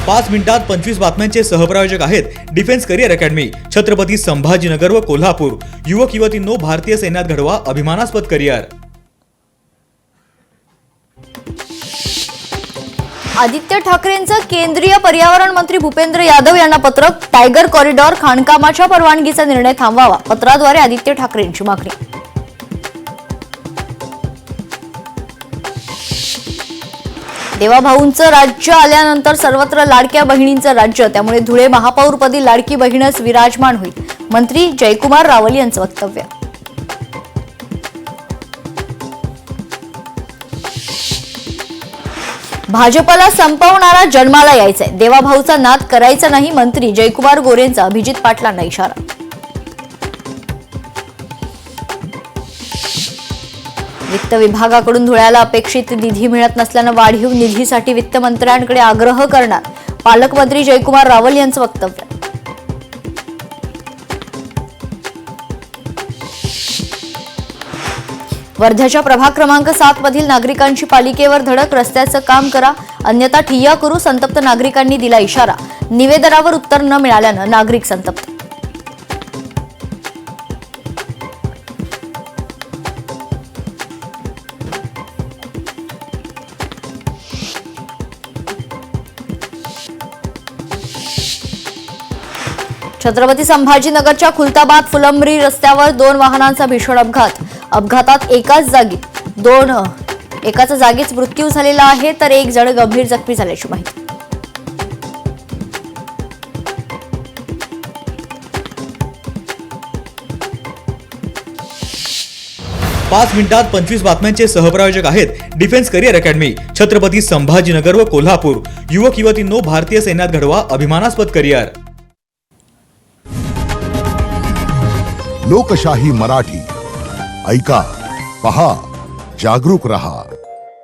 5 मिनिटात 25 बातम्यांचे सहप्रायोजक आहेत defence career academy, Chhatrapati Sambhajinagar व कोल्हापूर। युवक युवतींनो, भारतीय सैन्यात घडवा अभिमानास्पद करिअर। आदित्य ठाकरेंचं केंद्रीय पर्यावरण मंत्री भूपेंद्र यादव यांना पत्र। टायगर कॉरिडॉर खाणकामाच्या परवानगीचा निर्णय थांबवावा, पत्राद्वारे आदित्य ठाकरेंची मागणी। देवाभाऊंचं राज्य आल्यानंतर सर्वत्र लाडक्या बहिणींचं राज्य, त्यामुळे धुळे महापौरपदी लाडकी बहीणच विराजमान होईल, मंत्री जयकुमार रावल यांचं वक्तव्य। भाजपला संपवणारा जन्माला यायचंय, देवाभाऊचा नाद करायचा नाही, मंत्री जयकुमार गोरेंचा अभिजित पाटलांना इशारा। वित्त विभागाकडून धुळ्याला अपेक्षित निधी मिळत नसल्यानं वाढीव निधीसाठी वित्तमंत्र्यांकडे आग्रह करणार, पालकमंत्री जयकुमार रावल यांचं वक्तव्य। वर्ध्याच्या प्रभाग क्रमांक 7 मधील नागरिकांची पालिकेवर धडक, रस्त्याचं काम करा अन्यथा ठिय्या करू, संतप्त नागरिकांनी दिला इशारा। निवेदनावर उत्तर न मिळाल्यानं नागरिक संतप्त। छत्रपती संभाजीनगरच्या खुलताबाद फुलंब्री रस्त्यावर 2 वाहनांचा भीषण अपघात। अपघातात एकाचा जागीच मृत्यू झालेला आहे, तर एक जण गंभीर जखमी झाल्याची माहिती। पाच मिनिटात 25 बातम्यांचे सहप्रायोजक आहेत defence career academy, Chhatrapati Sambhajinagar व कोल्हापूर। युवक युवतींनो, भारतीय सैन्यात घडवा अभिमानास्पद करिअर। लोकशाही मराठी ऐका, पहा, जागरूक रहा।